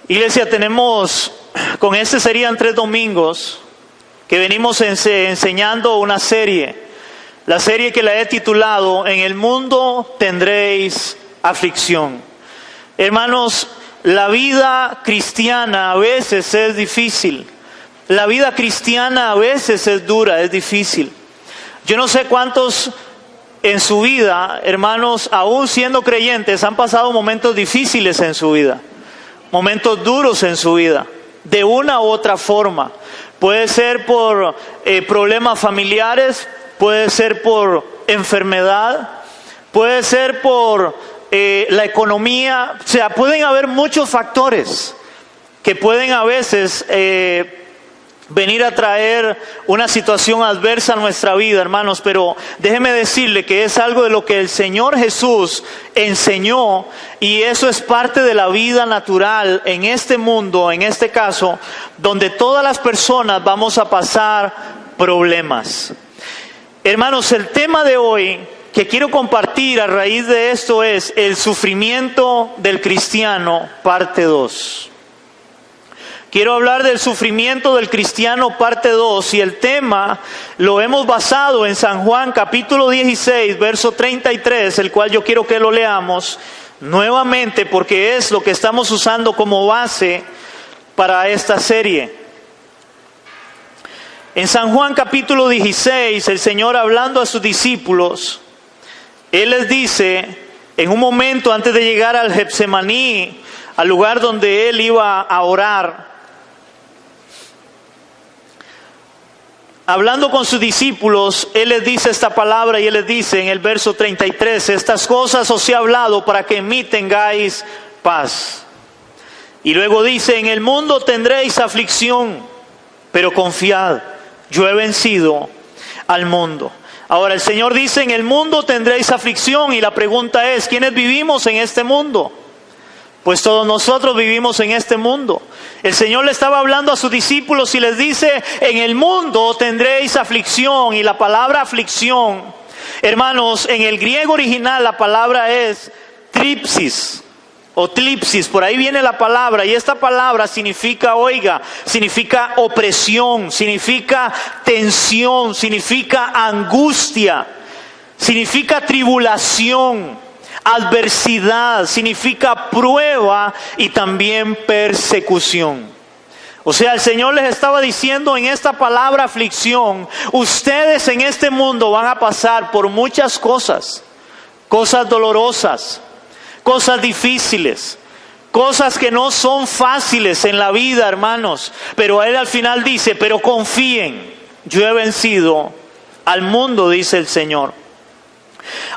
Iglesia, con este serían 3 domingos que venimos enseñando una serie. La serie que la he titulado En el mundo tendréis aflicción. Hermanos, la vida cristiana a veces es difícil. La vida cristiana a veces es dura, es difícil. Yo no sé cuántos en su vida, hermanos, aún siendo creyentes, han pasado momentos difíciles en su vida. Momentos duros en su vida, de una u otra forma. Puede ser por problemas familiares, puede ser por enfermedad, puede ser por la economía. O sea, pueden haber muchos factores que pueden a veces venir a traer una situación adversa a nuestra vida, hermanos. Pero déjeme decirle que es algo de lo que el Señor Jesús enseñó, y eso es parte de la vida natural en este mundo, en este caso, donde todas las personas vamos a pasar problemas. Hermanos, el tema de hoy que quiero compartir a raíz de esto es el sufrimiento del cristiano, parte 2. Quiero hablar del sufrimiento del cristiano, parte 2, y el tema lo hemos basado en San Juan capítulo 16, verso 33, el cual yo quiero que lo leamos nuevamente porque es lo que estamos usando como base para esta serie. En San Juan capítulo 16, el Señor hablando a sus discípulos, Él les dice, en un momento antes de llegar al Getsemaní, al lugar donde Él iba a orar, hablando con sus discípulos, Él les dice esta palabra y Él les dice en el verso 33, estas cosas os he hablado para que en mí tengáis paz. Y luego dice, en el mundo tendréis aflicción, pero confiad, yo he vencido al mundo. Ahora el Señor dice, en el mundo tendréis aflicción, y la pregunta es, ¿quiénes vivimos en este mundo? Pues todos nosotros vivimos en este mundo. El Señor le estaba hablando a sus discípulos y les dice, en el mundo tendréis aflicción. Y la palabra aflicción, hermanos, en el griego original la palabra es tripsis o tlipsis. Por ahí viene la palabra, y esta palabra significa, oiga, significa opresión, significa tensión, significa angustia, significa tribulación, adversidad, significa prueba y también persecución. O sea, el Señor les estaba diciendo en esta palabra aflicción, ustedes en este mundo van a pasar por muchas cosas, cosas dolorosas, cosas difíciles, cosas que no son fáciles en la vida, hermanos. Pero Él al final dice, pero confíen, yo he vencido al mundo, dice el Señor.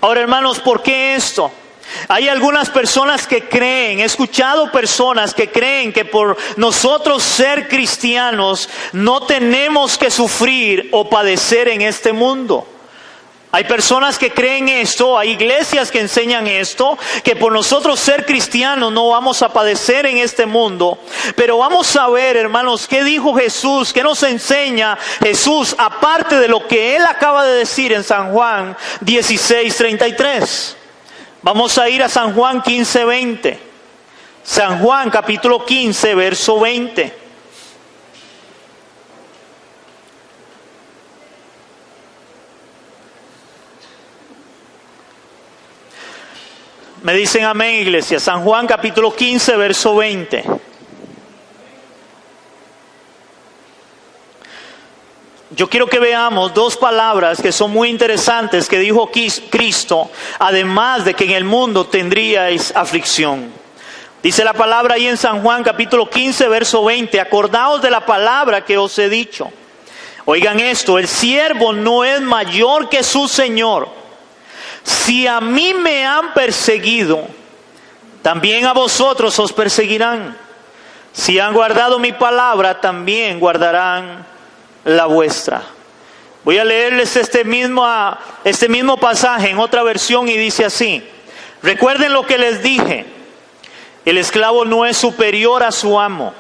Ahora, hermanos, ¿por qué esto? Hay algunas personas que creen, he escuchado personas que creen que por nosotros ser cristianos no tenemos que sufrir o padecer en este mundo. Hay personas que creen esto, hay iglesias que enseñan esto, que por nosotros ser cristianos no vamos a padecer en este mundo. Pero vamos a ver, hermanos, qué dijo Jesús, qué nos enseña Jesús, aparte de lo que Él acaba de decir en San Juan 16:33. Vamos a ir a San Juan 15:20. San Juan capítulo 15, verso 20. Me dicen amén, iglesia. San Juan capítulo 15, verso 20. Yo quiero que veamos 2 palabras que son muy interesantes que dijo Cristo, además de que en el mundo tendríais aflicción. Dice la palabra ahí en San Juan capítulo 15, verso 20, acordaos de la palabra que os he dicho. Oigan esto, el siervo no es mayor que su Señor. Si a mí me han perseguido, también a vosotros os perseguirán. Si han guardado mi palabra, también guardarán la vuestra. Voy a leerles este mismo pasaje en otra versión y dice así. Recuerden lo que les dije. El esclavo no es superior a su amo.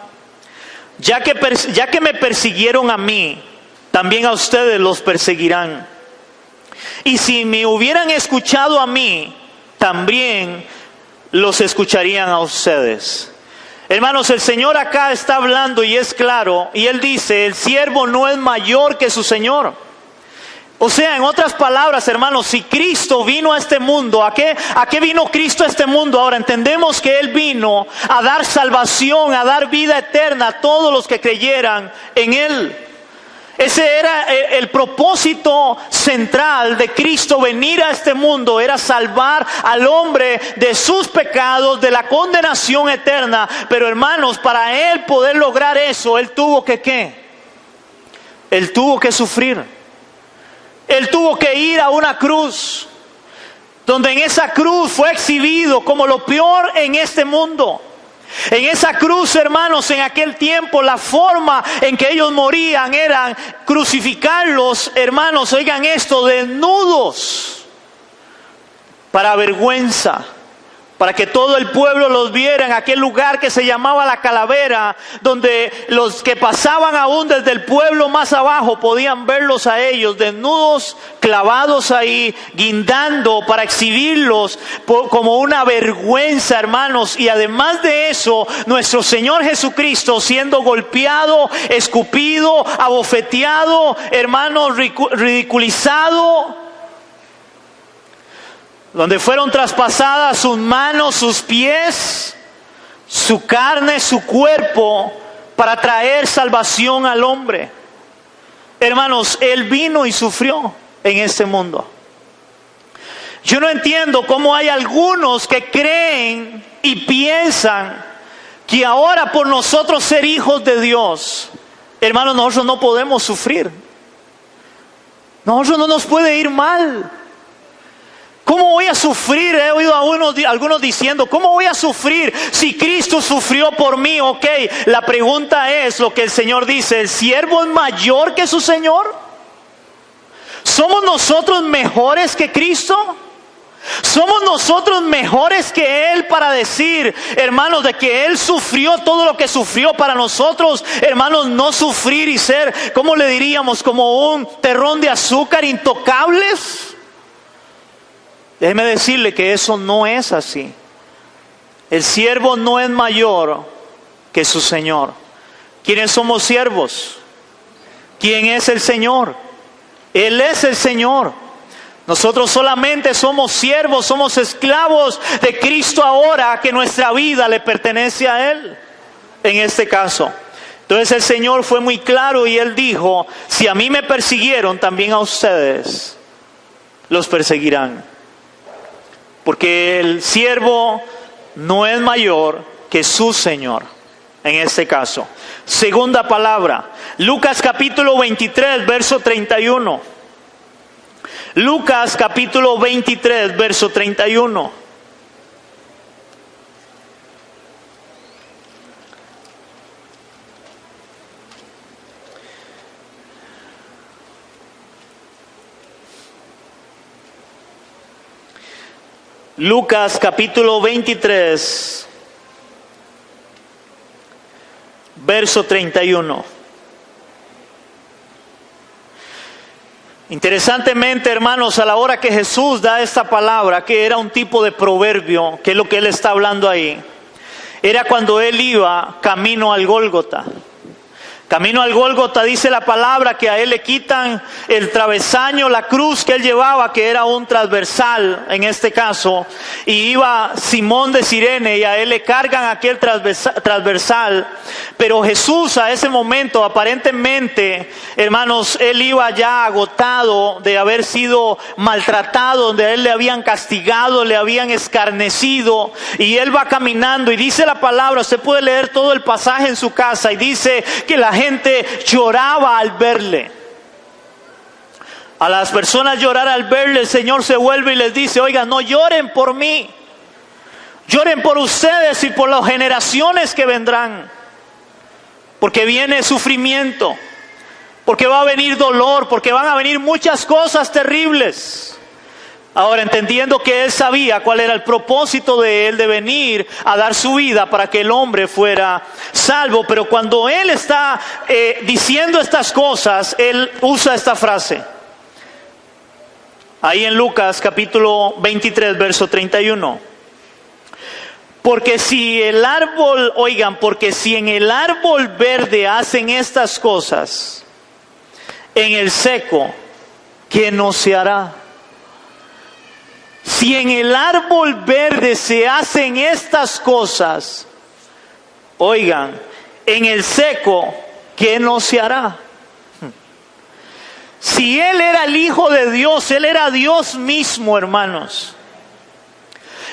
Ya que me persiguieron a mí, también a ustedes los perseguirán. Y si me hubieran escuchado a mí, también los escucharían a ustedes. Hermanos, el Señor acá está hablando y es claro, y Él dice, el siervo no es mayor que su Señor. O sea, en otras palabras, hermanos, si Cristo vino a este mundo, ¿a qué vino Cristo a este mundo? Ahora entendemos que Él vino a dar salvación, a dar vida eterna a todos los que creyeran en Él. Ese era el propósito central de Cristo venir a este mundo, era salvar al hombre de sus pecados, de la condenación eterna. Pero hermanos, para Él poder lograr eso, Él tuvo que ¿qué? Él tuvo que sufrir. Él tuvo que ir a una cruz, donde en esa cruz fue exhibido como lo peor en este mundo. En esa cruz, hermanos, en aquel tiempo la forma en que ellos morían eran crucificarlos, hermanos, oigan esto, desnudos, para vergüenza, para que todo el pueblo los viera en aquel lugar que se llamaba la Calavera, donde los que pasaban aún desde el pueblo más abajo podían verlos a ellos desnudos, clavados ahí, guindando para exhibirlos como una vergüenza, hermanos. Y además de eso, nuestro Señor Jesucristo siendo golpeado, escupido, abofeteado, hermanos, ridiculizado, donde fueron traspasadas sus manos, sus pies, su carne, su cuerpo, para traer salvación al hombre. Hermanos, Él vino y sufrió en este mundo. Yo no entiendo cómo hay algunos que creen y piensan que ahora por nosotros ser hijos de Dios, hermanos, nosotros no podemos sufrir. Nosotros no nos puede ir mal. ¿Cómo voy a sufrir? He oído a algunos diciendo, ¿cómo voy a sufrir si Cristo sufrió por mí? Ok, la pregunta es lo que el Señor dice, ¿el siervo es mayor que su Señor? ¿Somos nosotros mejores que Cristo? ¿Somos nosotros mejores que Él para decir, hermanos, de que Él sufrió todo lo que sufrió para nosotros, hermanos, no sufrir y ser, ¿cómo le diríamos? Como un terrón de azúcar, intocables? Déjeme decirle que eso no es así. El siervo no es mayor que su Señor. ¿Quiénes somos siervos? ¿Quién es el Señor? Él es el Señor. Nosotros solamente somos siervos, somos esclavos de Cristo ahora que nuestra vida le pertenece a Él, en este caso. Entonces el Señor fue muy claro y Él dijo, si a mí me persiguieron, también a ustedes los perseguirán. Porque el siervo no es mayor que su Señor, en este caso. Segunda palabra, Lucas capítulo 23, verso 31. Lucas capítulo 23, verso 31. Lucas capítulo 23, verso 31. Interesantemente, hermanos, a la hora que Jesús da esta palabra, que era un tipo de proverbio, que es lo que Él está hablando ahí, era cuando Él iba camino al Gólgota. Camino al Gólgota dice la palabra que a Él le quitan el travesaño, la cruz que Él llevaba, que era un transversal en este caso, y iba Simón de Cirene y a Él le cargan aquel transversal. Pero Jesús a ese momento aparentemente, hermanos, Él iba ya agotado de haber sido maltratado, donde a Él le habían castigado, le habían escarnecido, y Él va caminando y dice la palabra, usted puede leer todo el pasaje en su casa, y dice que la gente lloraba al verle. A las personas llorar al verle, el Señor se vuelve y les dice, oigan, no lloren por mí, lloren por ustedes y por las generaciones que vendrán, porque viene sufrimiento, porque va a venir dolor, porque van a venir muchas cosas terribles. Ahora, entendiendo que Él sabía cuál era el propósito de Él de venir a dar su vida para que el hombre fuera salvo, pero cuando Él está diciendo estas cosas, Él usa esta frase. Ahí en Lucas capítulo 23, verso 31. Porque si el árbol, oigan, porque si en el árbol verde hacen estas cosas, en el seco, ¿qué no se hará? Si en el árbol verde se hacen estas cosas, oigan, en el seco, ¿qué no se hará? Si Él era el Hijo de Dios, Él era Dios mismo, hermanos.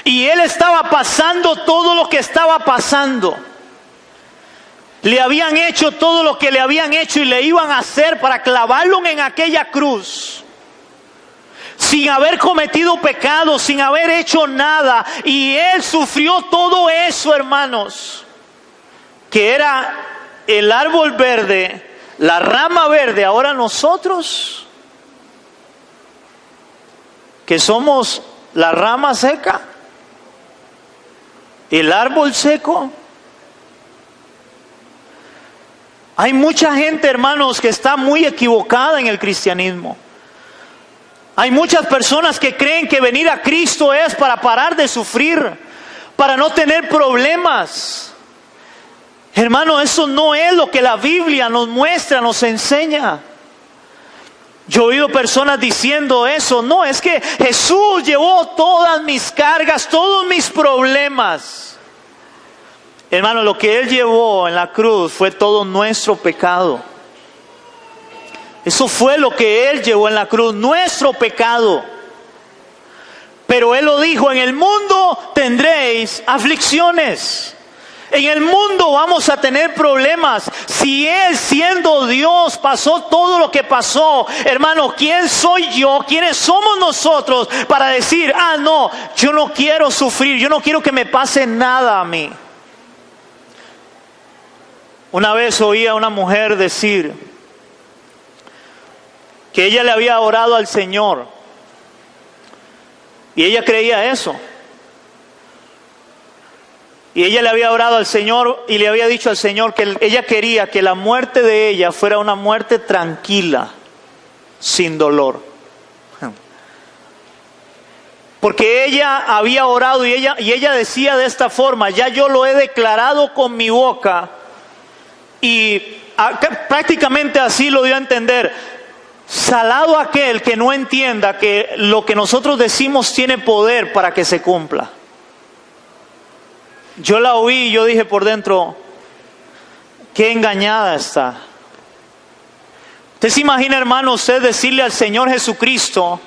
Y Él estaba pasando todo lo que estaba pasando. Le habían hecho todo lo que le habían hecho y le iban a hacer para clavarlo en aquella cruz. Sin haber cometido pecado, sin haber hecho nada. Y Él sufrió todo eso, hermanos. Que era el árbol verde, la rama verde. Ahora nosotros, que somos la rama seca, el árbol seco. Hay mucha gente, hermanos, que está muy equivocada en el cristianismo. Hay muchas personas que creen que venir a Cristo es para parar de sufrir, para no tener problemas. Hermano, eso no es lo que la Biblia nos muestra, nos enseña. Yo he oído personas diciendo eso. No, es que Jesús llevó todas mis cargas, todos mis problemas. Hermano, lo que Él llevó en la cruz fue todo nuestro pecado. Eso fue lo que Él llevó en la cruz, nuestro pecado. Pero Él lo dijo, en el mundo tendréis aflicciones. En el mundo vamos a tener problemas. Si Él, siendo Dios, pasó todo lo que pasó, hermano, ¿quién soy yo? ¿Quiénes somos nosotros para decir, no, yo no quiero sufrir, yo no quiero que me pase nada a mí? Una vez oí a una mujer decir que ella le había orado al Señor y ella creía eso. Y ella le había orado al Señor y le había dicho al Señor que ella quería que la muerte de ella fuera una muerte tranquila, sin dolor. Porque ella había orado y ella decía de esta forma, ya yo lo he declarado con mi boca. Y prácticamente así lo dio a entender. Salado aquel que no entienda que lo que nosotros decimos tiene poder para que se cumpla. Yo la oí y yo dije por dentro, qué engañada está. Usted se imagina, hermano, usted decirle al Señor Jesucristo,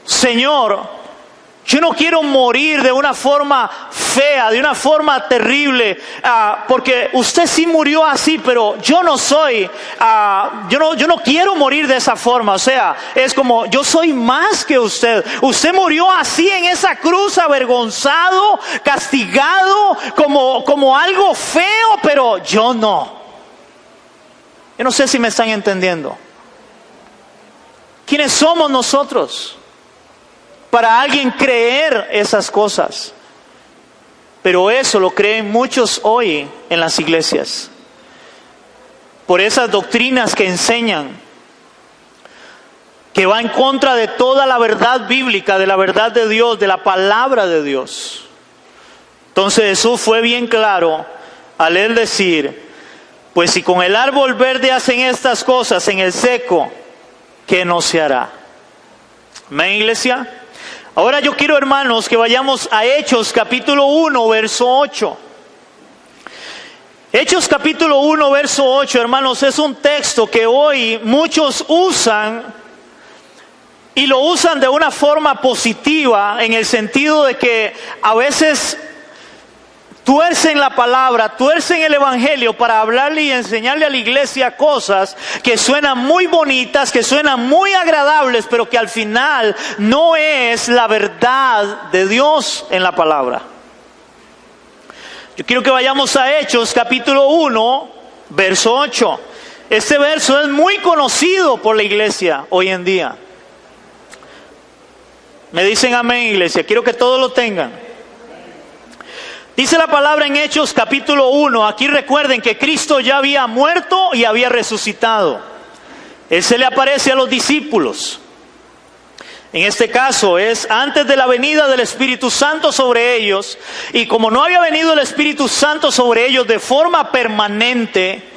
Señor, yo no quiero morir de una forma fea, de una forma terrible, porque usted sí murió así, pero yo no soy, yo no quiero morir de esa forma. O sea, es como, yo soy más que usted. Usted murió así en esa cruz, avergonzado, castigado, como algo feo, pero yo no. Yo no sé si me están entendiendo. ¿Quiénes somos nosotros para alguien creer esas cosas? Pero eso lo creen muchos hoy en las iglesias. Por esas doctrinas que enseñan, que va en contra de toda la verdad bíblica, de la verdad de Dios, de la palabra de Dios. Entonces Jesús fue bien claro al Él decir, pues si con el árbol verde hacen estas cosas, en el seco, ¿qué no se hará? Amén, iglesia. Ahora yo quiero, hermanos, que vayamos a Hechos capítulo 1, verso 8. Hechos capítulo 1, verso 8, hermanos, es un texto que hoy muchos usan y lo usan de una forma positiva, en el sentido de que a veces tuercen la palabra, tuercen el evangelio para hablarle y enseñarle a la iglesia cosas que suenan muy bonitas, que suenan muy agradables, pero que al final no es la verdad de Dios en la palabra. Yo quiero que vayamos a Hechos capítulo 1, verso 8. Este verso es muy conocido por la iglesia hoy en día. Me dicen amén, iglesia. Quiero que todos lo tengan. Dice la palabra en Hechos capítulo 1, aquí recuerden que Cristo ya había muerto y había resucitado. Él se le aparece a los discípulos. En este caso es antes de la venida del Espíritu Santo sobre ellos. Y como no había venido el Espíritu Santo sobre ellos de forma permanente,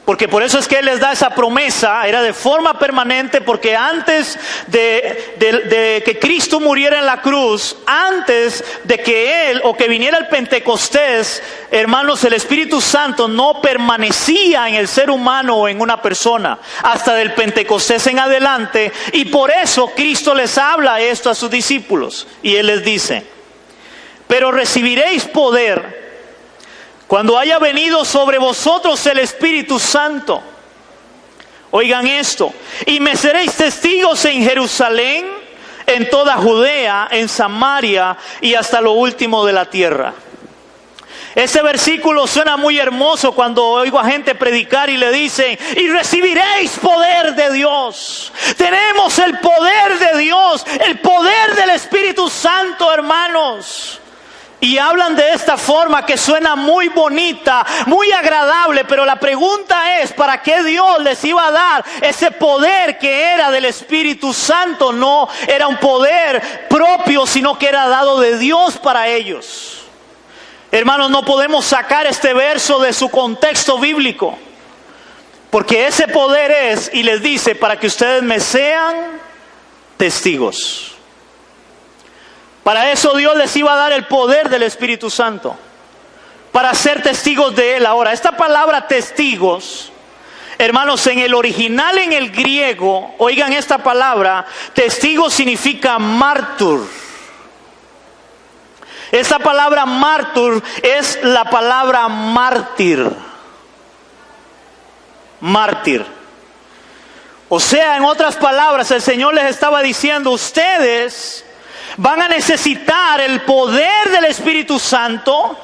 porque por eso es que Él les da esa promesa, era de forma permanente, porque antes de que Cristo muriera en la cruz, antes de que Él o que viniera el Pentecostés, hermanos, el Espíritu Santo no permanecía en el ser humano o en una persona, hasta del Pentecostés en adelante, y por eso Cristo les habla esto a sus discípulos, y Él les dice: pero recibiréis poder cuando haya venido sobre vosotros el Espíritu Santo. Oigan esto: y me seréis testigos en Jerusalén, en toda Judea, en Samaria y hasta lo último de la tierra. Ese versículo suena muy hermoso cuando oigo a gente predicar y le dicen: y recibiréis poder de Dios. Tenemos el poder de Dios, el poder del Espíritu Santo, hermanos. Y hablan de esta forma que suena muy bonita, muy agradable, pero la pregunta es: ¿para qué Dios les iba a dar ese poder que era del Espíritu Santo? No era un poder propio, sino que era dado de Dios para ellos. Hermanos, no podemos sacar este verso de su contexto bíblico, porque ese poder es, y les dice, para que ustedes me sean testigos. Para eso Dios les iba a dar el poder del Espíritu Santo, para ser testigos de Él. Ahora, esta palabra testigos, hermanos, en el original, en el griego, oigan esta palabra, testigo significa mártir. Esta palabra mártir es la palabra mártir. Mártir. O sea, en otras palabras, el Señor les estaba diciendo: ustedes van a necesitar el poder del Espíritu Santo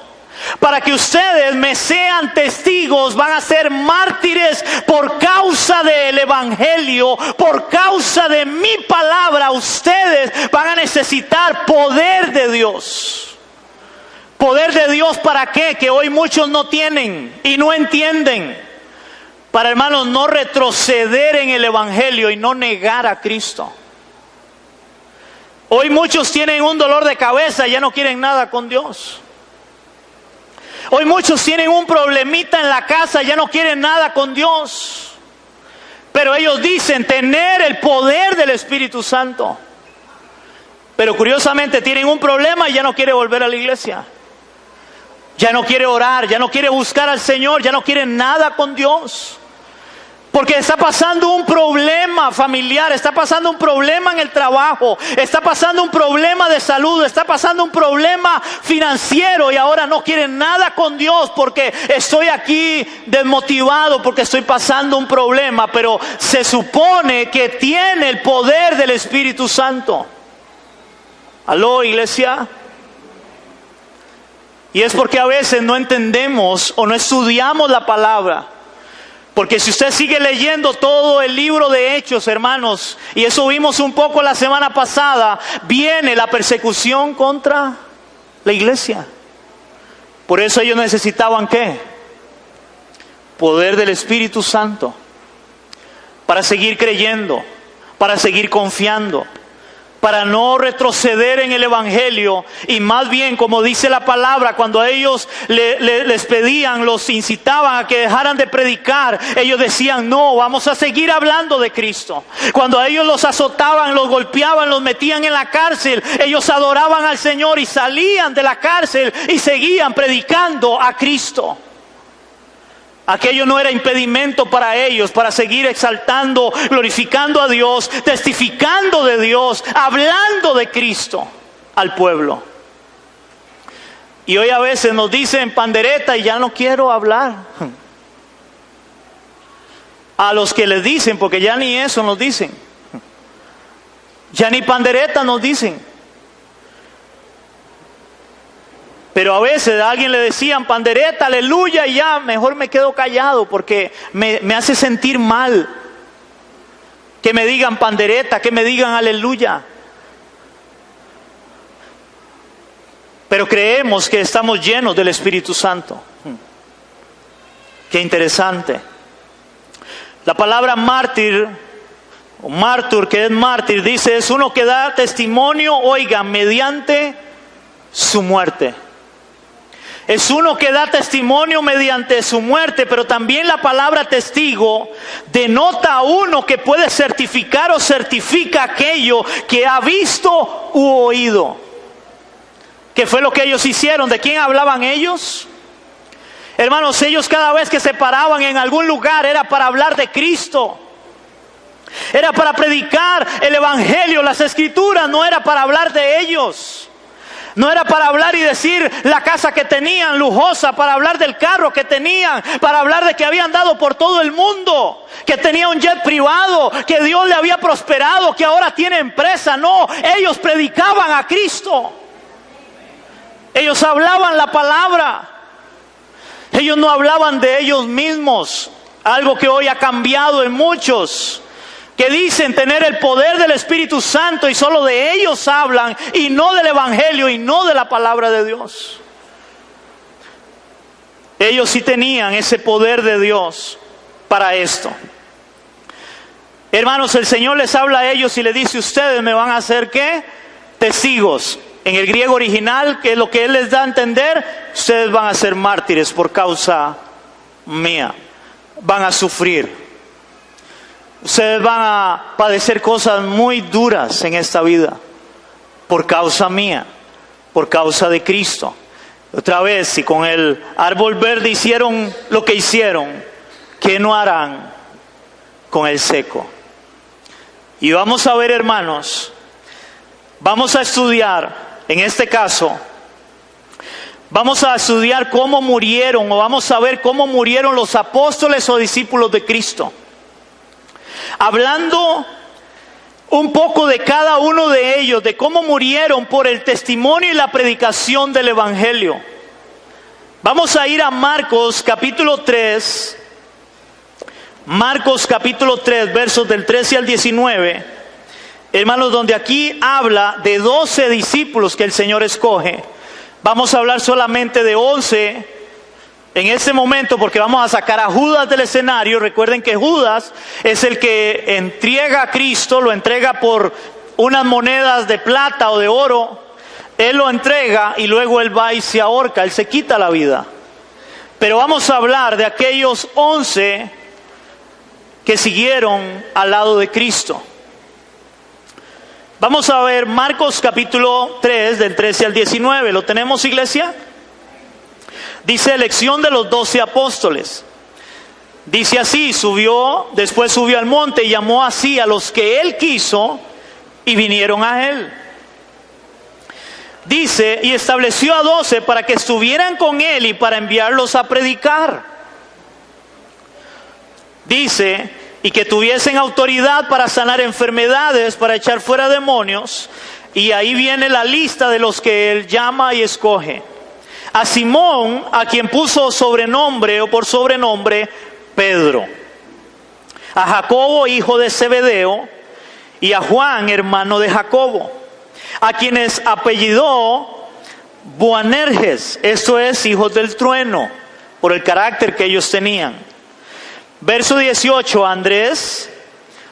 para que ustedes me sean testigos. Van a ser mártires por causa del Evangelio, por causa de mi palabra. Ustedes van a necesitar poder de Dios. ¿Poder de Dios para qué? Que hoy muchos no tienen y no entienden. Para, hermanos, no retroceder en el Evangelio y no negar a Cristo. Hoy muchos tienen un dolor de cabeza y ya no quieren nada con Dios. Hoy muchos tienen un problemita en la casa y ya no quieren nada con Dios. Pero ellos dicen tener el poder del Espíritu Santo. Pero curiosamente tienen un problema y ya no quiere volver a la iglesia. Ya no quiere orar, ya no quiere buscar al Señor, ya no quiere nada con Dios. Porque está pasando un problema familiar, está pasando un problema en el trabajo, está pasando un problema de salud, está pasando un problema financiero y ahora no quieren nada con Dios porque estoy aquí desmotivado, porque estoy pasando un problema, pero se supone que tiene el poder del Espíritu Santo. ¿Aló, iglesia? Y es porque a veces no entendemos o no estudiamos la palabra. Porque si usted sigue leyendo todo el libro de Hechos, hermanos, y eso vimos un poco la semana pasada, viene la persecución contra la iglesia. Por eso ellos necesitaban ¿qué? Poder del Espíritu Santo. Para seguir creyendo, para seguir confiando, para no retroceder en el Evangelio. Y más bien, como dice la palabra, cuando ellos les pedían, los incitaban a que dejaran de predicar, ellos decían: no, vamos a seguir hablando de Cristo. Cuando a ellos los azotaban, los golpeaban, los metían en la cárcel, ellos adoraban al Señor y salían de la cárcel y seguían predicando a Cristo. Aquello no era impedimento para ellos, para seguir exaltando, glorificando a Dios, testificando de Dios, hablando de Cristo al pueblo. Y hoy a veces nos dicen pandereta y ya no quiero hablar. A los que les dicen, porque ya ni eso nos dicen. Ya ni pandereta nos dicen. Pero a veces a alguien le decían pandereta, aleluya, y ya mejor me quedo callado porque me hace sentir mal. Que me digan pandereta, que me digan aleluya. Pero creemos que estamos llenos del Espíritu Santo. Qué interesante. La palabra mártir mártir, que es mártir, dice, es uno que da testimonio, oiga, mediante su muerte. Es uno que da testimonio mediante su muerte, pero también la palabra testigo denota a uno que puede certificar o certifica aquello que ha visto u oído. ¿Qué fue lo que ellos hicieron? ¿De quién hablaban ellos? Hermanos, ellos cada vez que se paraban en algún lugar era para hablar de Cristo. Era para predicar el evangelio, las escrituras, no era para hablar de ellos. No era para hablar y decir la casa que tenían lujosa, para hablar del carro que tenían, para hablar de que habían dado por todo el mundo, que tenía un jet privado, que Dios le había prosperado, que ahora tiene empresa. No, ellos predicaban a Cristo. Ellos hablaban la palabra. Ellos no hablaban de ellos mismos, algo que hoy ha cambiado en muchos, que dicen tener el poder del Espíritu Santo y solo de ellos hablan y no del Evangelio y no de la palabra de Dios. Ellos sí tenían ese poder de Dios para esto. Hermanos, el Señor les habla a ellos y les dice, ustedes me van a hacer ¿qué? Testigos. En el griego original, que es lo que Él les da a entender, ustedes van a ser mártires por causa mía. Van a sufrir. Ustedes van a padecer cosas muy duras en esta vida por causa mía, por causa de Cristo. Otra vez, si con el árbol verde hicieron lo que hicieron, ¿qué no harán con el seco? Y vamos a ver, hermanos, vamos a estudiar, en este caso, vamos a estudiar cómo murieron, o vamos a ver cómo murieron los apóstoles o discípulos de Cristo. Hablando un poco de cada uno de ellos, de cómo murieron por el testimonio y la predicación del Evangelio. Vamos a ir a Marcos capítulo 3, Marcos capítulo 3, versos del 13 al 19, hermanos, donde aquí habla de 12 discípulos que el Señor escoge. Vamos a hablar solamente de 11 en este momento, porque vamos a sacar a Judas del escenario. Recuerden que Judas es el que entrega a Cristo, lo entrega por unas monedas de plata o de oro. Él lo entrega y luego él va y se ahorca, él se quita la vida. Pero vamos a hablar de aquellos 11 que siguieron al lado de Cristo. Vamos a ver Marcos capítulo 3, del 13 al 19. ¿Lo tenemos, iglesia? Dice, elección de los 12 apóstoles. Dice así, después subió al monte y llamó así a los que él quiso y vinieron a él. Dice, y estableció a 12 para que estuvieran con él y para enviarlos a predicar. Dice, y que tuviesen autoridad para sanar enfermedades, para echar fuera demonios. Y ahí viene la lista de los que él llama y escoge. A Simón, a quien puso sobrenombre o por sobrenombre Pedro. A Jacobo, hijo de Zebedeo, y a Juan, hermano de Jacobo, a quienes apellidó Boanerges, esto es, hijos del trueno, por el carácter que ellos tenían. Verso 18, a Andrés,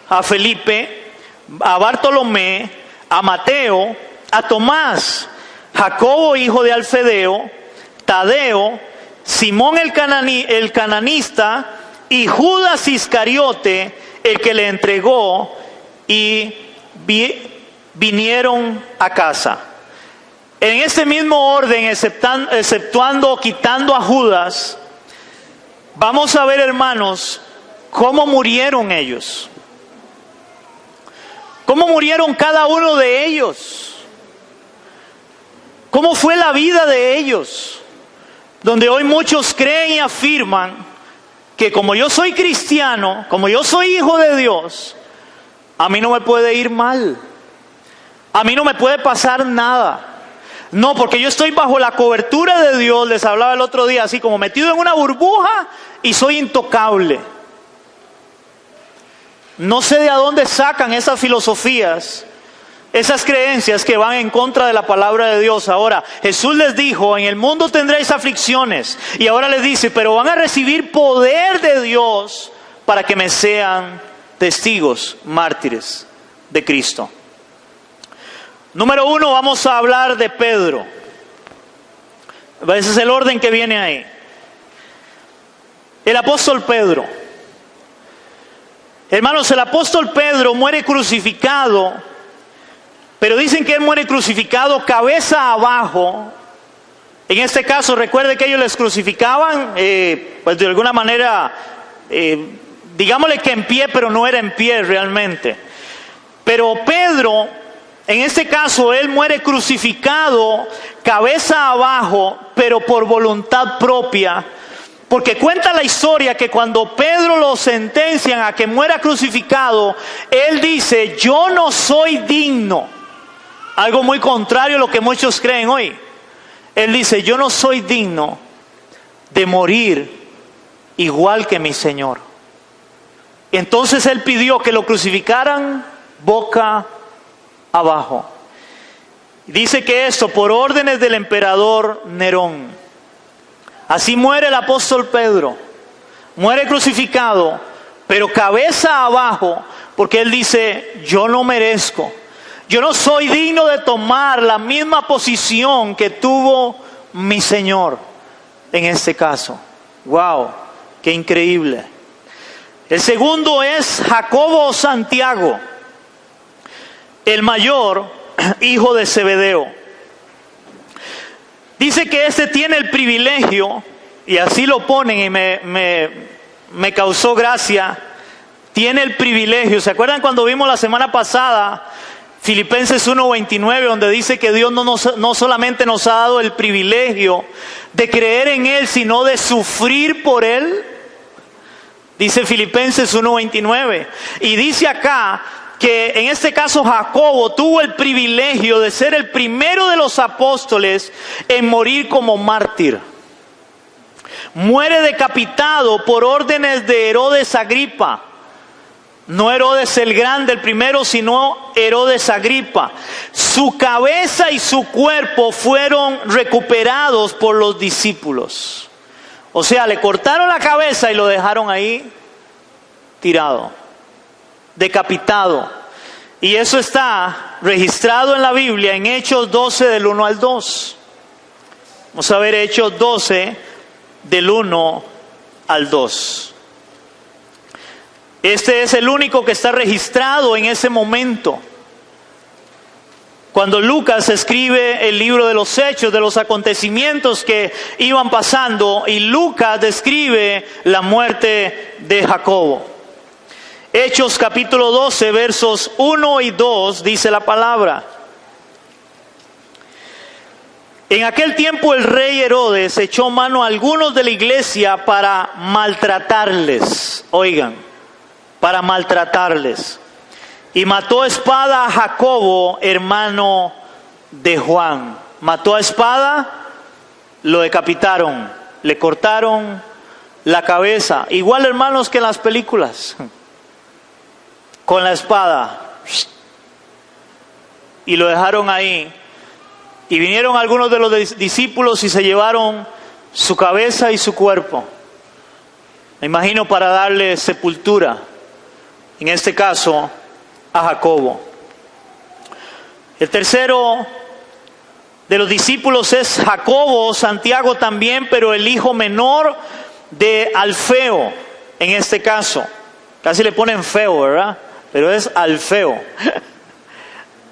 a Felipe, a Bartolomé, a Mateo, a Tomás, Jacobo, hijo de Alfedeo, Tadeo, Simón el cananista y Judas Iscariote, el que le entregó, y vinieron a casa. En este mismo orden, exceptuando, quitando a Judas, vamos a ver, hermanos, cómo murieron ellos. Cómo murieron cada uno de ellos. Cómo fue la vida de ellos. Donde hoy muchos creen y afirman que como yo soy cristiano, como yo soy hijo de Dios, a mí no me puede ir mal. A mí no me puede pasar nada. No, porque yo estoy bajo la cobertura de Dios, les hablaba el otro día, así como metido en una burbuja y soy intocable. No sé de dónde sacan esas filosofías, esas creencias que van en contra de la palabra de Dios. Ahora, Jesús les dijo, en el mundo tendréis aflicciones. Y ahora les dice, pero van a recibir poder de Dios para que me sean testigos, mártires de Cristo. Número 1, vamos a hablar de Pedro. Ese es el orden que viene ahí. El apóstol Pedro. Hermanos, el apóstol Pedro muere crucificado, pero dicen que él muere crucificado cabeza abajo. En este caso, recuerde que ellos les crucificaban, pues de alguna manera, digámosle que en pie, pero no era en pie realmente. Pero Pedro, en este caso, él muere crucificado cabeza abajo, pero por voluntad propia. Porque cuenta la historia que cuando Pedro lo sentencian a que muera crucificado, él dice, yo no soy digno. Algo muy contrario a lo que muchos creen hoy. Él dice, yo no soy digno de morir igual que mi Señor. Entonces él pidió que lo crucificaran boca abajo. Dice que esto por órdenes del emperador Nerón. Así muere el apóstol Pedro. Muere crucificado, pero cabeza abajo, porque él dice, yo no merezco. Yo no soy digno de tomar la misma posición que tuvo mi Señor en este caso. ¡Wow! ¡Qué increíble! El segundo es Jacobo o Santiago, el mayor, hijo de Zebedeo. Dice que este tiene el privilegio, y así lo ponen y me causó gracia, tiene el privilegio. ¿Se acuerdan cuando vimos la semana pasada Filipenses 1:29, donde dice que Dios no solamente nos ha dado el privilegio de creer en Él, sino de sufrir por Él? Dice Filipenses 1:29. Y dice acá que en este caso Jacobo tuvo el privilegio de ser el primero de los apóstoles en morir como mártir. Muere decapitado por órdenes de Herodes Agripa. No Herodes el Grande, el primero, sino Herodes Agripa. Su cabeza y su cuerpo fueron recuperados por los discípulos. O sea, le cortaron la cabeza y lo dejaron ahí tirado, decapitado. Y eso está registrado en la Biblia en Hechos 12 del 1 al 2. Vamos a ver Hechos 12 del 1 al 2. Este es el único que está registrado en ese momento. Cuando Lucas escribe el libro de los hechos, de los acontecimientos que iban pasando, y Lucas describe la muerte de Jacobo. Hechos capítulo 12, versos 1 y 2, dice la palabra. En aquel tiempo el rey Herodes echó mano a algunos de la iglesia para maltratarles. Oigan, para maltratarles. Y mató a espada a Jacobo, hermano de Juan. Mató a espada, lo decapitaron, le cortaron la cabeza. Igual, hermanos, que en las películas. Con la espada. Y lo dejaron ahí. Y vinieron algunos de los discípulos y se llevaron su cabeza y su cuerpo. Me imagino para darle sepultura. En este caso, a Jacobo. El tercero de los discípulos es Jacobo, Santiago también, pero el hijo menor de Alfeo, en este caso. Casi le ponen feo, ¿verdad? Pero es Alfeo.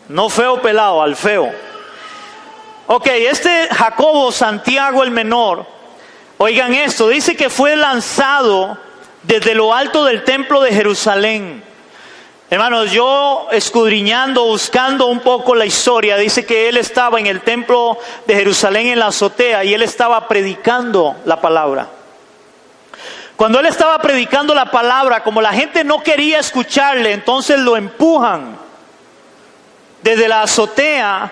No feo pelado, Alfeo. Ok, este Jacobo, Santiago el menor, oigan esto, dice que fue lanzado desde lo alto del templo de Jerusalén. Hermanos, yo escudriñando, buscando un poco la historia, dice que él estaba en el templo de Jerusalén en la azotea y él estaba predicando la palabra. Cuando él estaba predicando la palabra, como la gente no quería escucharle, entonces lo empujan desde la azotea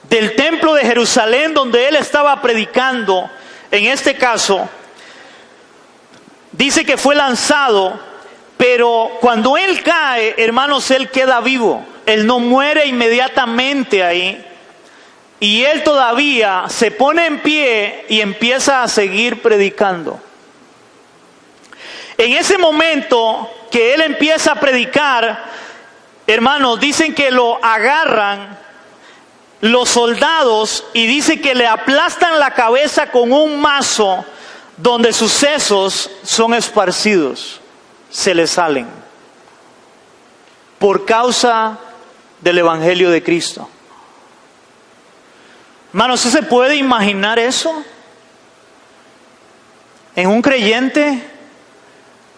del templo de Jerusalén donde él estaba predicando. En este caso, dice que fue lanzado. Pero cuando él cae, hermanos, él queda vivo. Él no muere inmediatamente ahí. Y él todavía se pone en pie y empieza a seguir predicando. En ese momento, que él empieza a predicar, hermanos, dicen que lo agarran los soldados y dice que le aplastan la cabeza con un mazo donde sus sesos son esparcidos, se le salen por causa del Evangelio de Cristo. Hermanos, ¿usted se puede imaginar eso? ¿En un creyente?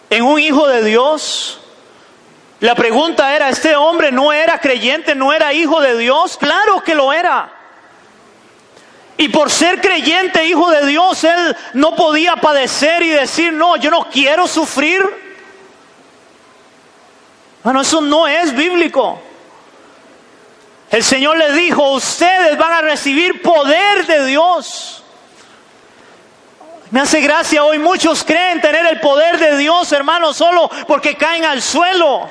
¿En un hijo de Dios? La pregunta era, ¿este hombre no era creyente, no era hijo de Dios? Claro que lo era. Y por ser creyente, hijo de Dios, él no podía padecer y decir, no, yo no quiero sufrir. Bueno, eso no es bíblico. El Señor le dijo, ustedes van a recibir poder de Dios. Me hace gracia, hoy muchos creen tener el poder de Dios, hermanos, solo porque caen al suelo.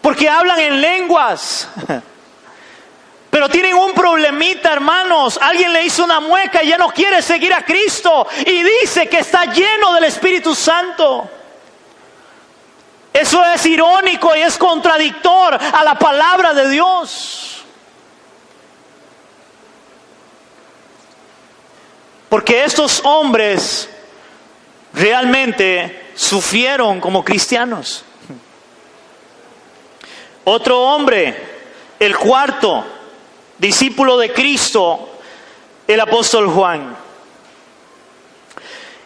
Porque hablan en lenguas. Pero tienen un problemita, hermanos. Alguien le hizo una mueca y ya no quiere seguir a Cristo. Y dice que está lleno del Espíritu Santo. Eso es irónico y es contradictor a la palabra de Dios. Porque estos hombres realmente sufrieron como cristianos. Otro hombre, el cuarto discípulo de Cristo, el apóstol Juan.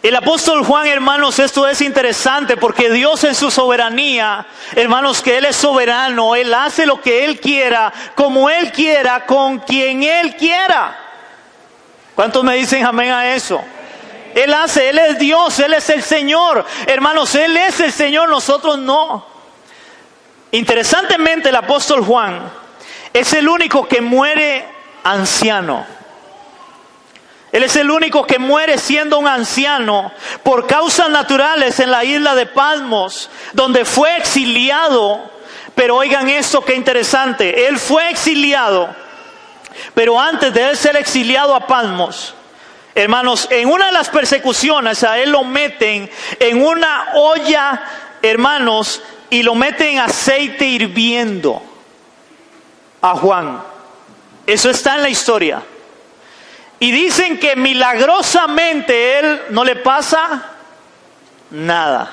El apóstol Juan, hermanos, esto es interesante porque Dios en su soberanía, hermanos, que Él es soberano, Él hace lo que Él quiera, como Él quiera, con quien Él quiera. ¿Cuántos me dicen amén a eso? Él hace, Él es Dios, Él es el Señor. Hermanos, Él es el Señor, nosotros no. Interesantemente, el apóstol Juan es el único que muere anciano. Él es el único que muere siendo un anciano por causas naturales en la isla de Patmos, donde fue exiliado. Pero oigan esto, qué interesante. Él fue exiliado, pero antes de él ser exiliado a Patmos, hermanos, en una de las persecuciones a él lo meten en una olla, hermanos, y lo meten en aceite hirviendo a Juan. Eso está en la historia. Y dicen que milagrosamente él no le pasa nada.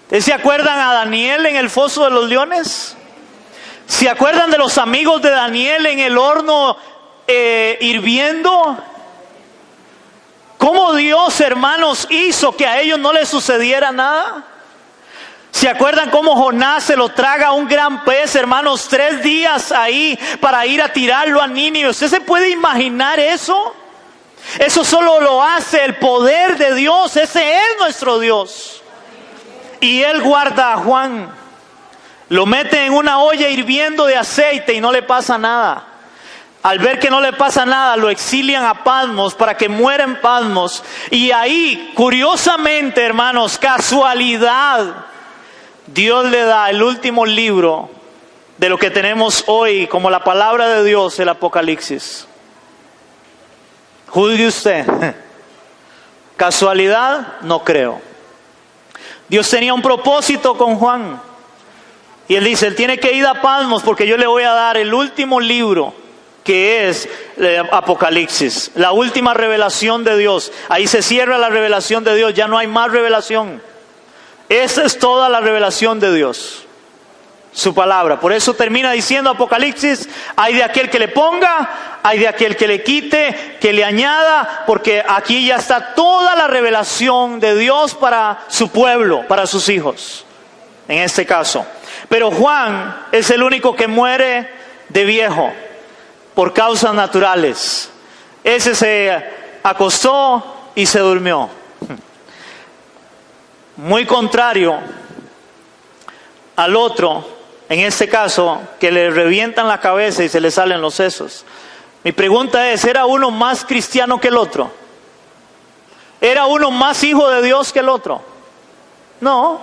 ¿Ustedes se acuerdan a Daniel en el foso de los leones? ¿Se acuerdan de los amigos de Daniel en el horno hirviendo? ¿Cómo Dios, hermanos, hizo que a ellos no les sucediera nada? ¿Se acuerdan cómo Jonás se lo traga a un gran pez, hermanos, 3 días ahí para ir a tirarlo a Nínive? ¿Usted se puede imaginar eso? Eso solo lo hace el poder de Dios. Ese es nuestro Dios. Y Él guarda a Juan. Lo mete en una olla hirviendo de aceite y no le pasa nada. Al ver que no le pasa nada, lo exilian a Patmos para que muera en Patmos. Y ahí, curiosamente, hermanos, casualidad, Dios le da el último libro de lo que tenemos hoy como la palabra de Dios, el Apocalipsis. Juzgue usted. ¿Casualidad? No creo. Dios tenía un propósito con Juan. Y Él dice, Él tiene que ir a Patmos porque yo le voy a dar el último libro, que es el Apocalipsis. La última revelación de Dios. Ahí se cierra la revelación de Dios, ya no hay más revelación. Esa es toda la revelación de Dios, su palabra. Por eso termina diciendo Apocalipsis, hay de aquel que le ponga, hay de aquel que le quite, que le añada, porque aquí ya está toda la revelación de Dios para su pueblo, para sus hijos, en este caso. Pero Juan es el único que muere de viejo, por causas naturales. Ese se acostó y se durmió. Muy contrario al otro, en este caso, que le revientan la cabeza y se le salen los sesos. Mi pregunta es, ¿era uno más cristiano que el otro? ¿Era uno más hijo de Dios que el otro? No.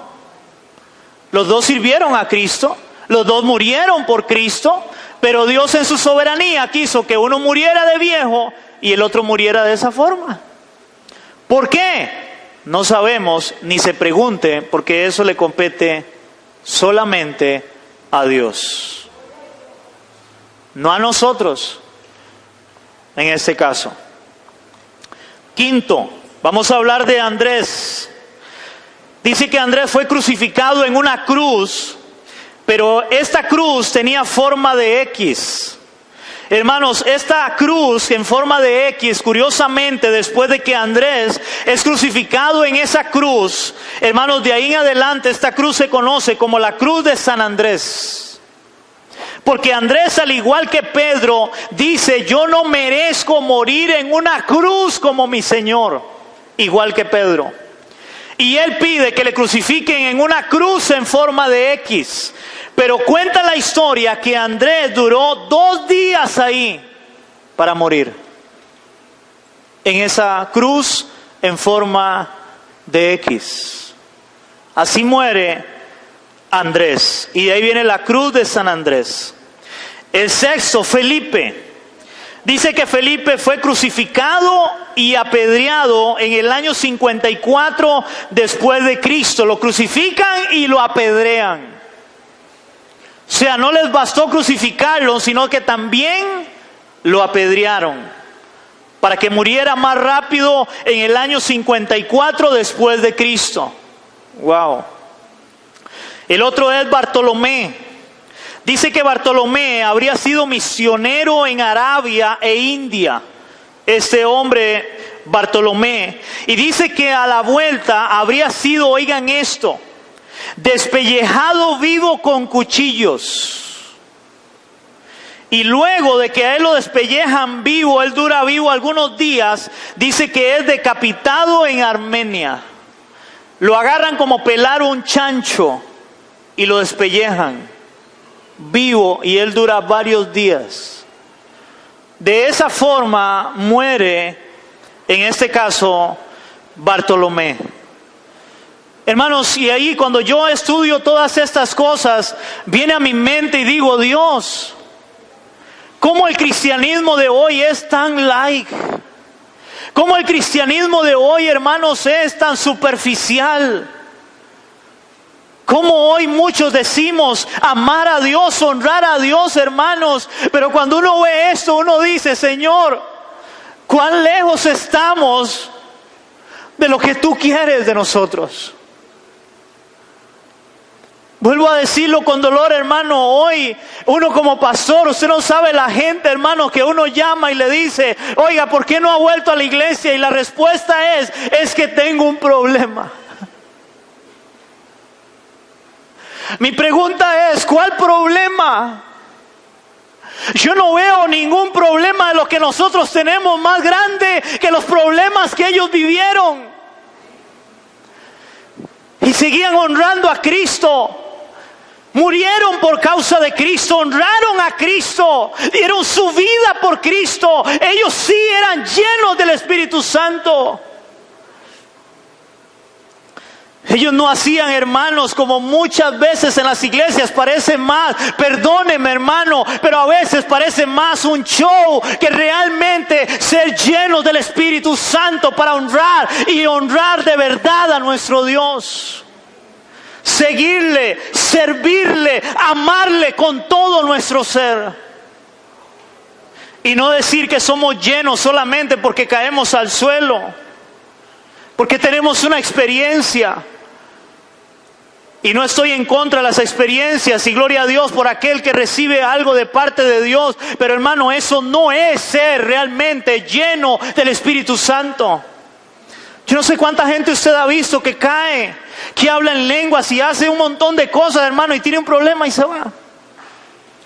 Los dos sirvieron a Cristo, los dos murieron por Cristo, pero Dios en su soberanía quiso que uno muriera de viejo y el otro muriera de esa forma. ¿Por qué? No sabemos ni se pregunte, porque eso le compete solamente a Dios, no a nosotros en este caso. Quinto, vamos a hablar de Andrés. Dice que Andrés fue crucificado en una cruz, pero esta cruz tenía forma de X. Hermanos, esta cruz en forma de X, curiosamente, después de que Andrés es crucificado en esa cruz, hermanos, de ahí en adelante esta cruz se conoce como la cruz de San Andrés. Porque Andrés, al igual que Pedro, dice: yo no merezco morir en una cruz como mi Señor, igual que Pedro. Y él pide que le crucifiquen en una cruz en forma de X. Pero cuenta la historia que Andrés duró 2 días ahí para morir, en esa cruz en forma de X. Así muere Andrés. Y de ahí viene la cruz de San Andrés. El sexto, Felipe. Dice que Felipe fue crucificado y apedreado en el año 54 después de Cristo. Lo crucifican y lo apedrean. O sea, no les bastó crucificarlo, sino que también lo apedrearon para que muriera más rápido en el año 54 después de Cristo. Wow. El otro es Bartolomé. Dice que Bartolomé habría sido misionero en Arabia e India. Este hombre, Bartolomé. Y dice que a la vuelta habría sido, oigan esto, despellejado vivo con cuchillos. Y luego de que a él lo despellejan vivo, él dura vivo algunos días, dice que es decapitado en Armenia. Lo agarran como pelar un chancho y lo despellejan vivo, y él dura varios días. De esa forma muere, en este caso, Bartolomé. Hermanos, y ahí cuando yo estudio todas estas cosas, viene a mi mente y digo: Dios, ¿cómo el cristianismo de hoy es tan light? ¿Cómo el cristianismo de hoy, hermanos, es tan superficial? ¿Cómo hoy muchos decimos amar a Dios, honrar a Dios, hermanos? Pero cuando uno ve esto, uno dice: Señor, ¿cuán lejos estamos de lo que tú quieres de nosotros? Vuelvo a decirlo con dolor, hermano. Hoy, uno como pastor, usted no sabe la gente, hermano, que uno llama y le dice: oiga, ¿por qué no ha vuelto a la iglesia? Y la respuesta es que tengo un problema. Mi pregunta es: ¿cuál problema? Yo no veo ningún problema de lo que nosotros tenemos más grande que los problemas que ellos vivieron. Y seguían honrando a Cristo. Murieron por causa de Cristo, honraron a Cristo, dieron su vida por Cristo. Ellos sí eran llenos del Espíritu Santo. Ellos no hacían, hermanos, como muchas veces en las iglesias parece más, perdóneme, hermano, pero a veces parece más un show que realmente ser llenos del Espíritu Santo para honrar y honrar de verdad a nuestro Dios. Seguirle, servirle, amarle con todo nuestro ser. Y no decir que somos llenos solamente porque caemos al suelo, porque tenemos una experiencia. Y no estoy en contra de las experiencias, y gloria a Dios por aquel que recibe algo de parte de Dios. Pero hermano, eso no es ser realmente lleno del Espíritu Santo. Yo no sé cuánta gente usted ha visto que cae, que habla en lenguas y hace un montón de cosas, hermano, y tiene un problema y se va.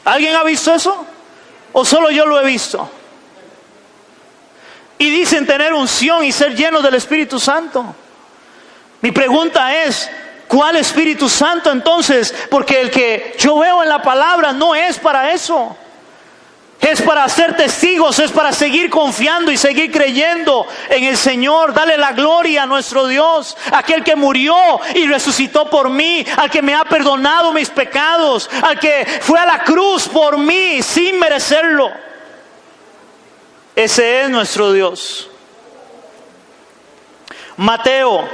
¿Alguien ha visto eso? ¿O solo yo lo he visto? Y dicen tener unción y ser llenos del Espíritu Santo. Mi pregunta es: ¿cuál Espíritu Santo entonces? Porque el que yo veo en la palabra no es para eso. Es para ser testigos, es para seguir confiando y seguir creyendo en el Señor. Dale la gloria a nuestro Dios, aquel que murió y resucitó por mí, al que me ha perdonado mis pecados, al que fue a la cruz por mí sin merecerlo. Ese es nuestro Dios. Mateo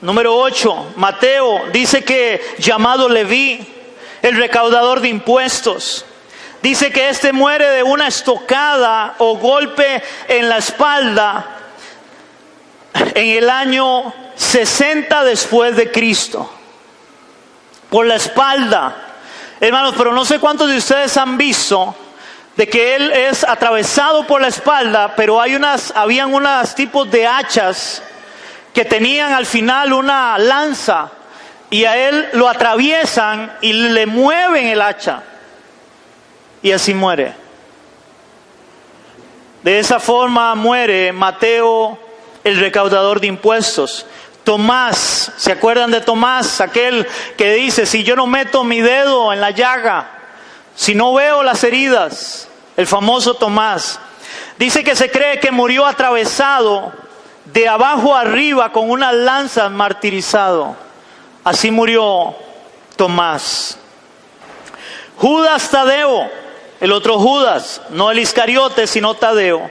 Número 8, Mateo dice que llamado Leví, el recaudador de impuestos, dice que este muere de una estocada o golpe en la espalda en el año 60 después de Cristo. Por la espalda. Hermanos, pero no sé cuántos de ustedes han visto de que él es atravesado por la espalda, pero habían unos tipos de hachas que tenían al final una lanza y a él lo atraviesan y le mueven el hacha y así muere. De esa forma muere Mateo, el recaudador de impuestos. Tomás, ¿se acuerdan de Tomás? Aquel que dice, si yo no meto mi dedo en la llaga, si no veo las heridas, el famoso Tomás. Dice que se cree que murió atravesado de abajo arriba con una lanza, martirizado. Así murió Tomás. Judas Tadeo, el otro Judas, no el Iscariote, sino Tadeo.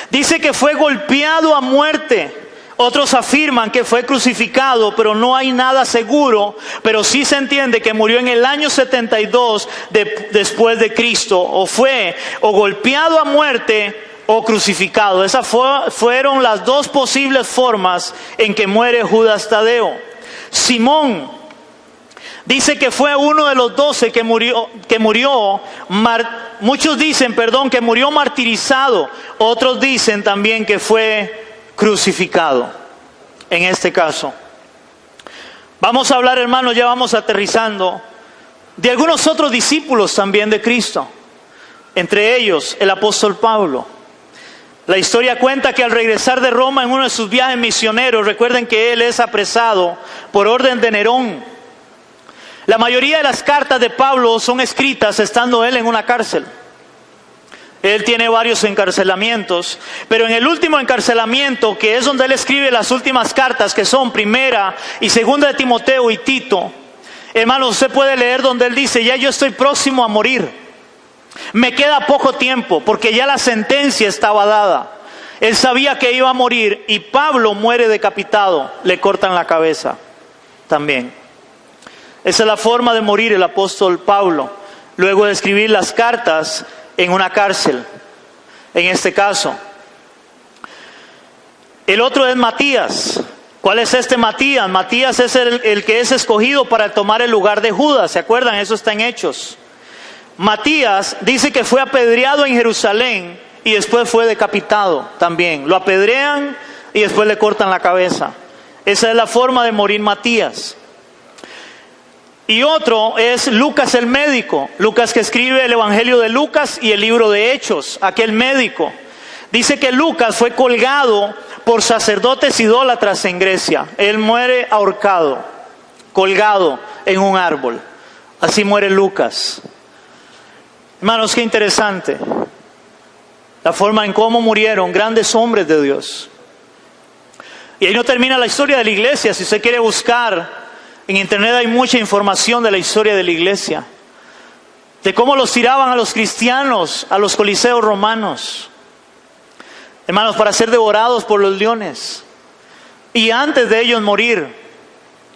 Dice que fue golpeado a muerte. Otros afirman que fue crucificado, pero no hay nada seguro. Pero sí se entiende que murió en el año 72 después de Cristo. O fue o golpeado a muerte o crucificado. Esas fueron las dos posibles formas en que muere Judas Tadeo. Simón dice que fue uno de los 12 que murió. Muchos dicen, que murió martirizado. Otros dicen también que fue crucificado. En este caso vamos a hablar, hermanos, ya vamos aterrizando, de algunos otros discípulos también de Cristo, entre ellos el apóstol Pablo. La historia cuenta que al regresar de Roma en uno de sus viajes misioneros, recuerden que él es apresado por orden de Nerón. La mayoría de las cartas de Pablo son escritas estando él en una cárcel. Él tiene varios encarcelamientos, pero en el último encarcelamiento, que es donde él escribe las últimas cartas, que son Primera y Segunda de Timoteo y Tito, hermanos, usted puede leer donde él dice, ya yo estoy próximo a morir. Me queda poco tiempo, porque ya la sentencia estaba dada. Él sabía que iba a morir y Pablo muere decapitado, le cortan la cabeza también. Esa es la forma de morir el apóstol Pablo, luego de escribir las cartas en una cárcel, en este caso. El otro es Matías. ¿Cuál es este Matías? Matías es el que es escogido para tomar el lugar de Judas. ¿Se acuerdan? Eso está en Hechos. Matías dice que fue apedreado en Jerusalén y después fue decapitado también. Lo apedrean y después le cortan la cabeza. Esa es la forma de morir Matías. Y otro es Lucas el médico. Lucas, que escribe el Evangelio de Lucas y el libro de Hechos, aquel médico. Dice que Lucas fue colgado por sacerdotes idólatras en Grecia. Él muere ahorcado, colgado en un árbol. Así muere Lucas. Hermanos, qué interesante la forma en cómo murieron grandes hombres de Dios. Y ahí no termina la historia de la iglesia. Si usted quiere buscar en internet, hay mucha información de la historia de la iglesia, de cómo los tiraban a los cristianos a los coliseos romanos, hermanos, para ser devorados por los leones. Y antes de ellos morir,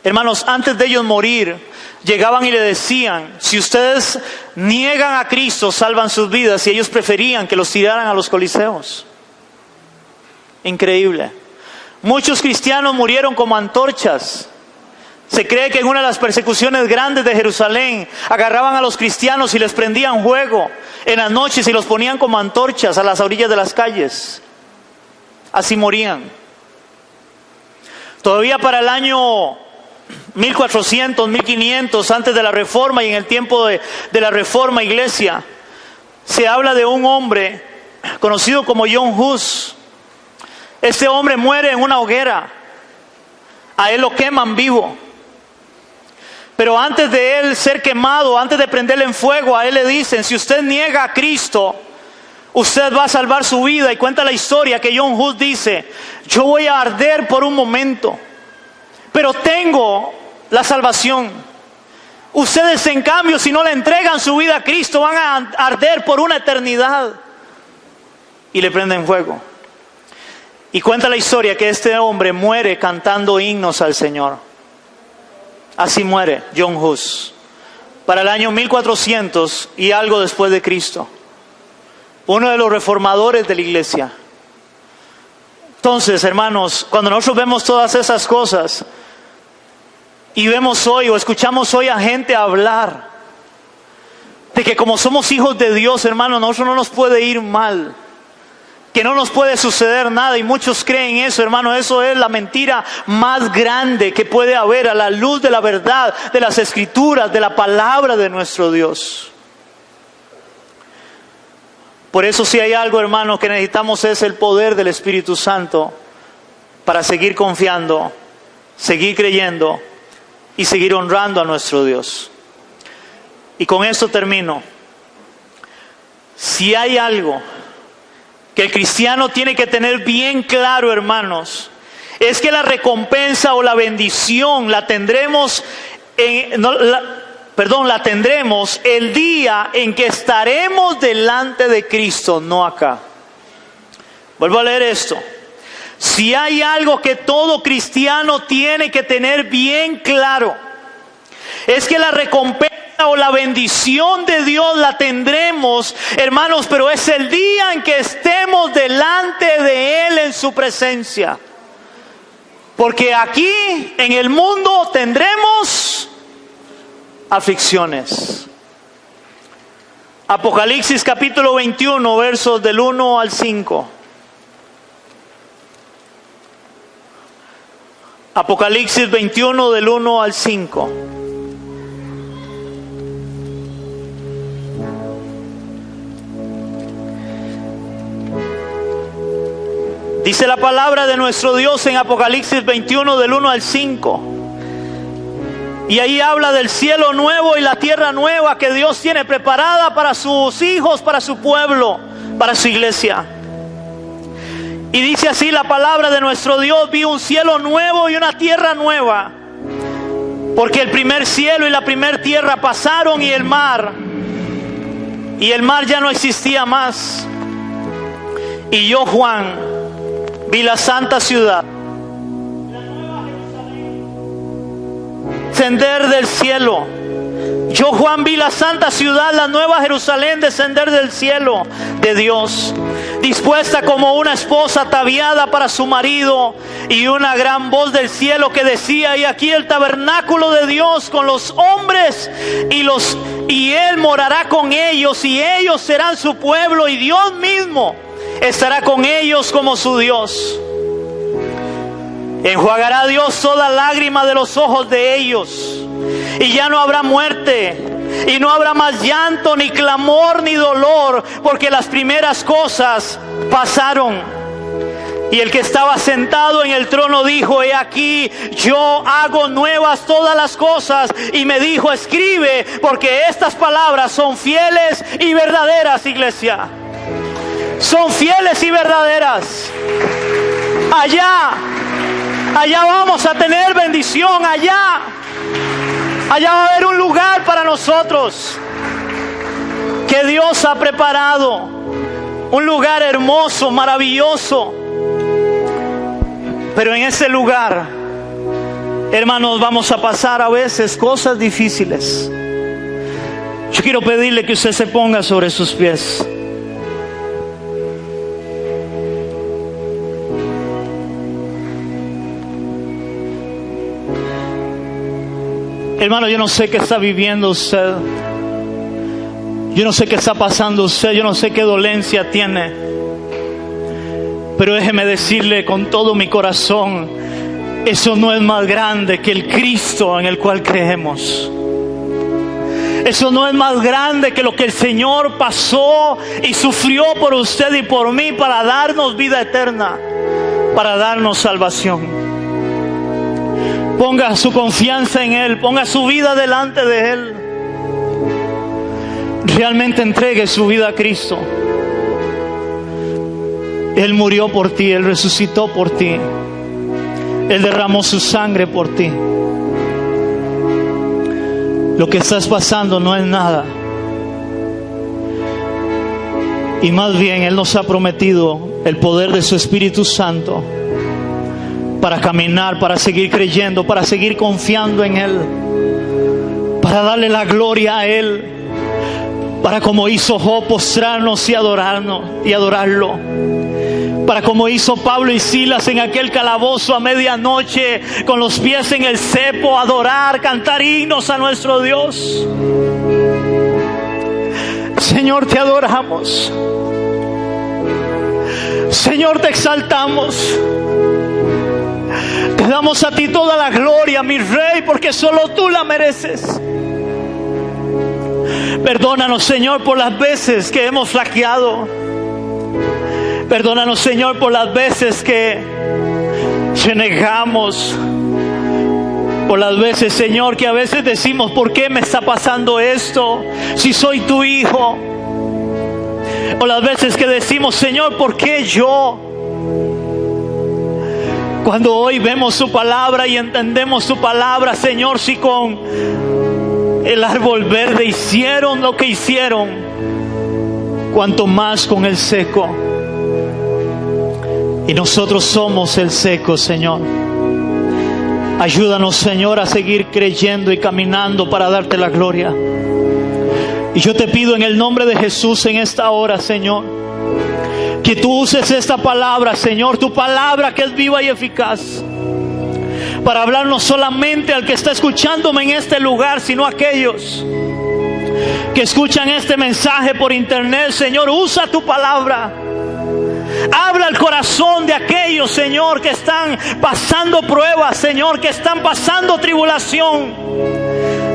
hermanos, antes de ellos morir, llegaban y le decían, si ustedes niegan a Cristo, salvan sus vidas. Y ellos preferían que los tiraran a los coliseos. Increíble. Muchos cristianos murieron como antorchas. Se cree que en una de las persecuciones grandes de Jerusalén agarraban a los cristianos y les prendían fuego en las noches y los ponían como antorchas a las orillas de las calles. Así morían. Todavía para el año 1400, 1500, antes de la Reforma y en el tiempo de la Reforma Iglesia, se habla de un hombre conocido como John Hus. Este hombre muere en una hoguera. A él lo queman vivo. Pero antes de él ser quemado, antes de prenderle en fuego, a él le dicen, si usted niega a Cristo, usted va a salvar su vida. Y cuenta la historia que John Hus dice, yo voy a arder por un momento, pero tengo la salvación. Ustedes, en cambio, si no le entregan su vida a Cristo, van a arder por una eternidad. Y le prenden fuego. Y cuenta la historia que este hombre muere cantando himnos al Señor. Así muere John Hus, para el año 1400 y algo después de Cristo. Uno de los reformadores de la iglesia. Entonces, hermanos, cuando nosotros vemos todas esas cosas y vemos hoy o escuchamos hoy a gente hablar de que como somos hijos de Dios, hermanos, nosotros no nos puede ir mal, que no nos puede suceder nada, y muchos creen eso, hermano. Eso es la mentira más grande que puede haber a la luz de la verdad, de las Escrituras, de la palabra de nuestro Dios. Por eso, si hay algo, hermano, que necesitamos es el poder del Espíritu Santo para seguir confiando, seguir creyendo y seguir honrando a nuestro Dios. Y con esto termino. Si hay algo que el cristiano tiene que tener bien claro, hermanos, es que la recompensa o la bendición la tendremos la tendremos el día en que estaremos delante de Cristo, no acá. Vuelvo a leer esto. Si hay algo que todo cristiano tiene que tener bien claro, es que la recompensa o la bendición de Dios la tendremos, hermanos, pero es el día en que estemos delante de Él en su presencia. Porque aquí en el mundo tendremos aflicciones. Apocalipsis capítulo 21, versos del 1 al 5. Apocalipsis 21 del 1 al 5. Dice la palabra de nuestro Dios en Apocalipsis 21 del 1 al 5. Y ahí habla del cielo nuevo y la tierra nueva que Dios tiene preparada para sus hijos, para su pueblo, para su iglesia. Y dice así la palabra de nuestro Dios: vi un cielo nuevo y una tierra nueva, porque el primer cielo y la primera tierra pasaron y el mar ya no existía más. Y yo, Juan, vi la santa ciudad descender del cielo. Yo, Juan, vi la santa ciudad, la nueva Jerusalén, descender del cielo de Dios, dispuesta como una esposa ataviada para su marido. Y una gran voz del cielo que decía: y aquí el tabernáculo de Dios con los hombres, y Él morará con ellos, y ellos serán su pueblo, y Dios mismo estará con ellos como su Dios. Enjuagará Dios toda lágrima de los ojos de ellos, y ya no habrá muerte, y no habrá más llanto, ni clamor, ni dolor, porque las primeras cosas pasaron. Y el que estaba sentado en el trono dijo: he aquí, yo hago nuevas todas las cosas. Y me dijo: escribe, porque estas palabras son fieles y verdaderas, iglesia. Son fieles y verdaderas. Allá vamos a tener bendición, allá va a haber un lugar para nosotros que Dios ha preparado, un lugar hermoso, maravilloso. Pero en ese lugar, hermanos, vamos a pasar a veces cosas difíciles. Yo quiero pedirle que usted se ponga sobre sus pies. Hermano, yo no sé qué está viviendo usted. Yo no sé qué está pasando usted. Yo no sé qué dolencia tiene. Pero déjeme decirle con todo mi corazón: eso no es más grande que el Cristo en el cual creemos. Eso no es más grande que lo que el Señor pasó y sufrió por usted y por mí para darnos vida eterna, para darnos salvación. Ponga su confianza en Él, ponga su vida delante de Él. Realmente entregue su vida a Cristo. Él murió por ti, Él resucitó por ti, Él derramó su sangre por ti. Lo que estás pasando no es nada. Y más bien Él nos ha prometido el poder de su Espíritu Santo para caminar, para seguir creyendo, para seguir confiando en Él, para darle la gloria a Él, para, como hizo Job, postrarnos y adorarlo, para, como hizo Pablo y Silas en aquel calabozo a medianoche, con los pies en el cepo, adorar, cantar himnos a nuestro Dios. Señor, te adoramos. Señor, te exaltamos. Te damos a ti toda la gloria, mi Rey, porque solo tú la mereces. Perdónanos, Señor, por las veces que hemos flaqueado. Perdónanos, Señor, por las veces que renegamos. Por las veces, Señor, que a veces decimos: ¿por qué me está pasando esto si soy tu hijo? O las veces que decimos: Señor, ¿por qué yo? Cuando hoy vemos su palabra y entendemos su palabra, Señor, si con el árbol verde hicieron lo que hicieron, cuanto más con el seco. Y nosotros somos el seco, Señor. Ayúdanos, Señor, a seguir creyendo y caminando para darte la gloria. Y yo te pido en el nombre de Jesús en esta hora, Señor, que tú uses esta palabra, Señor, tu palabra que es viva y eficaz, para hablar no solamente al que está escuchándome en este lugar, sino a aquellos que escuchan este mensaje por internet. Señor, usa tu palabra. Habla al corazón de aquellos, Señor, que están pasando pruebas, Señor, que están pasando tribulación,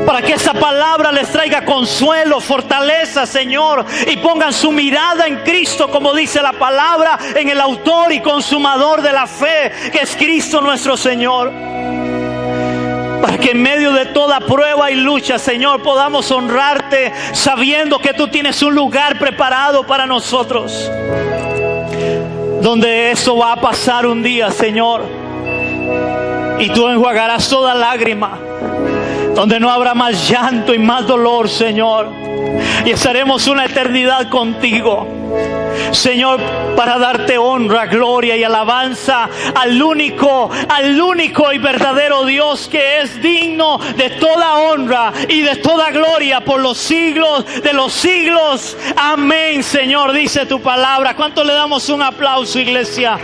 para que esa palabra les traiga consuelo, fortaleza, Señor, y pongan su mirada en Cristo, como dice la palabra, en el autor y consumador de la fe, que es Cristo nuestro Señor. Para que en medio de toda prueba y lucha, Señor, podamos honrarte, sabiendo que tú tienes un lugar preparado para nosotros, donde eso va a pasar un día, Señor, y tú enjuagarás toda lágrima, donde no habrá más llanto y más dolor, Señor, y estaremos una eternidad contigo, Señor, para darte honra, gloria y alabanza al único y verdadero Dios, que es digno de toda honra y de toda gloria por los siglos de los siglos. Amén, Señor, dice tu palabra. ¿Cuánto le damos un aplauso, iglesia?